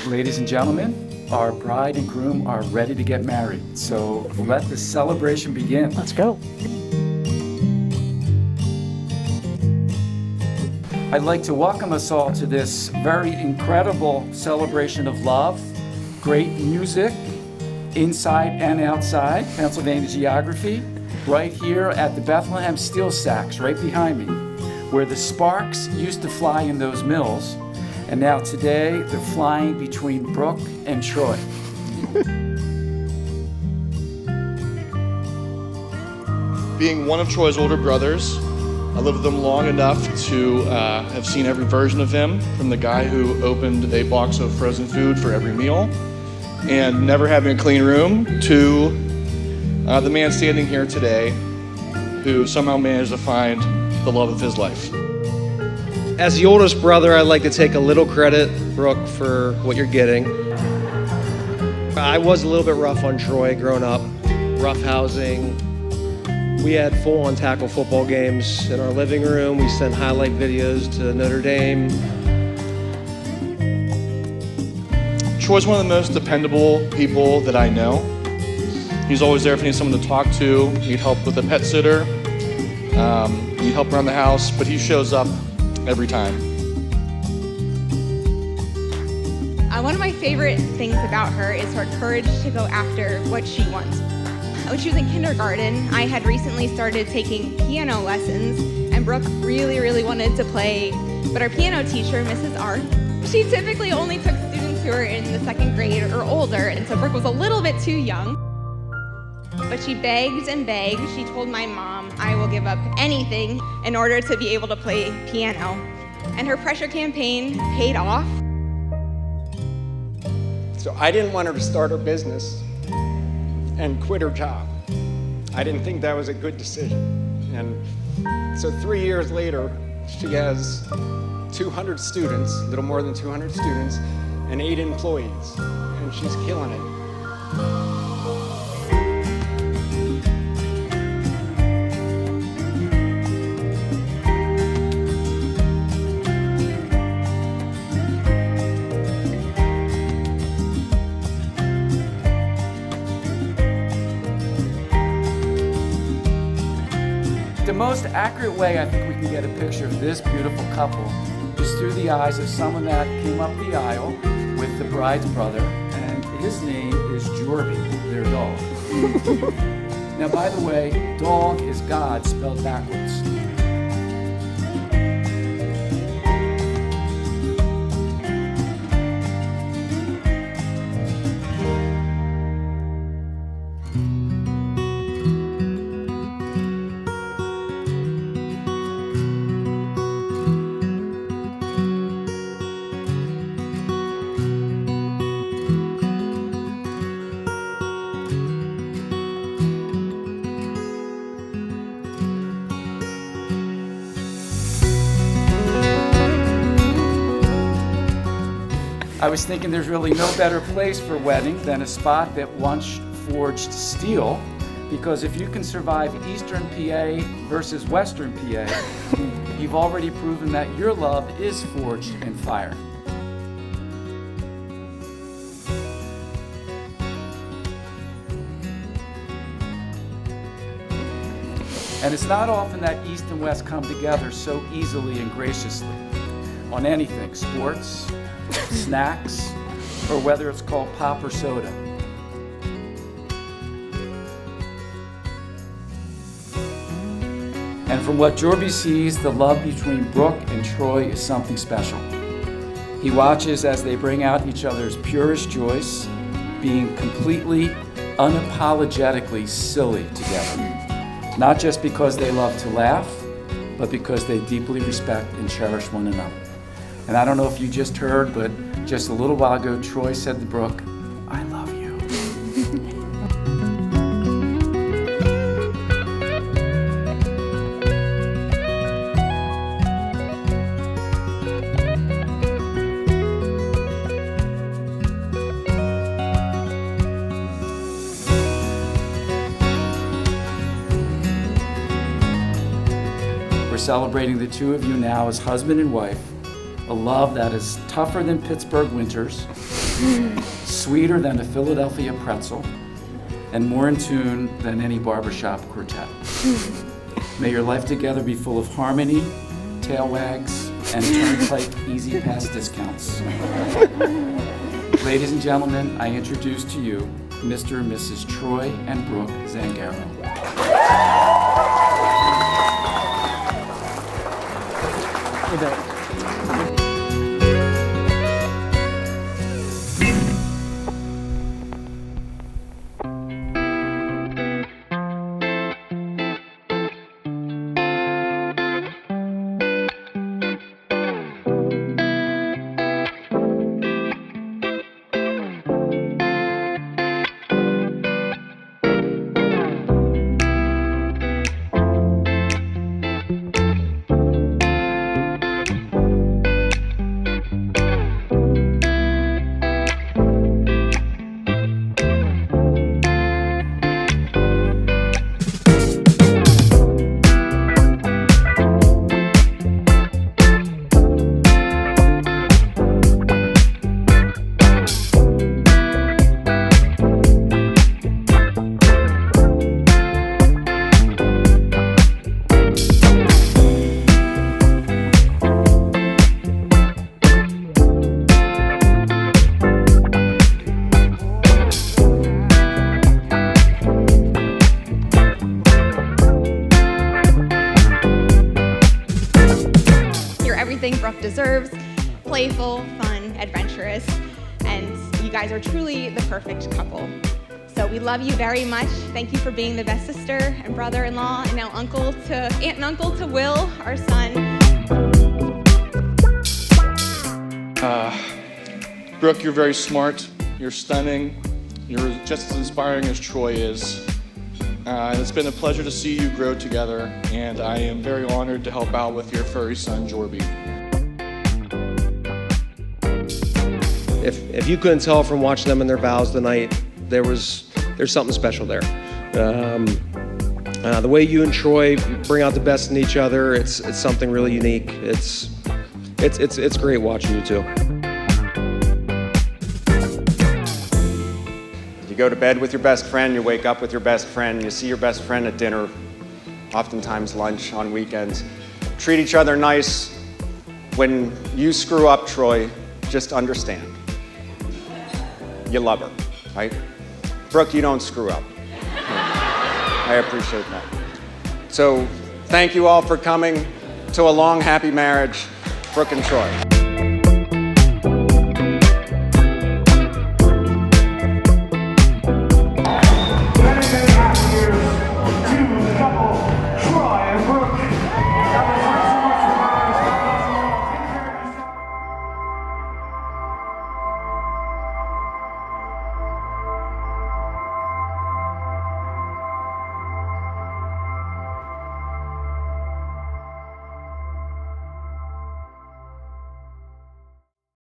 Ladies and gentlemen, our bride and groom are ready to get married. So let the celebration begin. Let's go. I'd like to welcome us all to this very incredible celebration of love, great music, inside and outside, Pennsylvania geography, right here at the Bethlehem Steel Sacks, right behind me, where the sparks used to fly in those mills, and now today they're flying between Brooke and Troy. Being one of Troy's older brothers, I lived with him long enough to have seen every version of him, from the guy who opened a box of frozen food for every meal and never having a clean room, to the man standing here today who somehow managed to find the love of his life. As the oldest brother, I'd like to take a little credit, Brooke, for what you're getting. I was a little bit rough on Troy growing up, rough housing. We had full-on tackle football games in our living room. We sent highlight videos to Notre Dame. Troy's one of the most dependable people that I know. He's always there if you need someone to talk to, need help with a pet sitter, need help around the house, but he shows up every time. One of my favorite things about her is her courage to go after what she wants. When she was in kindergarten, I had recently started taking piano lessons, and Brooke really wanted to play, but our piano teacher, Mrs. R, she typically only took students who were in the second grade or older, and so Brooke was a little bit too young. But she begged and begged. She told my mom, I will give up anything in order to be able to play piano. And her pressure campaign paid off. So I didn't want her to start her business and quit her job. I didn't think that was a good decision. And so 3 years later, she has 200 students, a little more than 200 students, and 8 employees, and she's killing it. The most accurate way I think we can get a picture of this beautiful couple is through the eyes of someone that came up the aisle with the bride's brother, and his name is Jorby, their dog. Now, by the way, dog is God spelled backwards. I was thinking there's really no better place for a wedding than a spot that once forged steel, because if you can survive Eastern PA versus Western PA, you've already proven that your love is forged in fire. And it's not often that East and West come together so easily and graciously on anything, sports, snacks, or whether it's called pop or soda. And from what Jorby sees, the love between Brooke and Troy is something special. He watches as they bring out each other's purest joys, being completely, unapologetically silly together. Not just because they love to laugh, but because they deeply respect and cherish one another. And I don't know if you just heard, but just a little while ago, Troy said to Brooke, I love you. We're celebrating the two of you now as husband and wife, A love that is tougher than Pittsburgh winters, sweeter than a Philadelphia pretzel, and more in tune than any barbershop quartet. May your life together be full of harmony, tail wags, and turnpike easy pass discounts. Ladies and gentlemen, I introduce to you Mr. and Mrs. Troy and Brooke Zangaro. Everything Brooke deserves, playful, fun, adventurous, and you guys are truly the perfect couple. So we love you very much. Thank you for being the best sister and brother-in-law, and now aunt and uncle to Will, our son. Brooke, you're very smart, you're stunning, you're just as inspiring as Troy is. It's been a pleasure to see you grow together, and I am very honored to help out with your furry son, Jorby. If you couldn't tell from watching them in their vows tonight, there's something special there. The way you and Troy bring out the best in each other, it's something really unique. It's great watching you two. You go to bed with your best friend, you wake up with your best friend, you see your best friend at dinner, oftentimes lunch on weekends. Treat each other nice. When you screw up, Troy, just understand. You love her, right? Brooke, you don't screw up. I appreciate that. So thank you all for coming to a long, happy marriage, Brooke and Troy.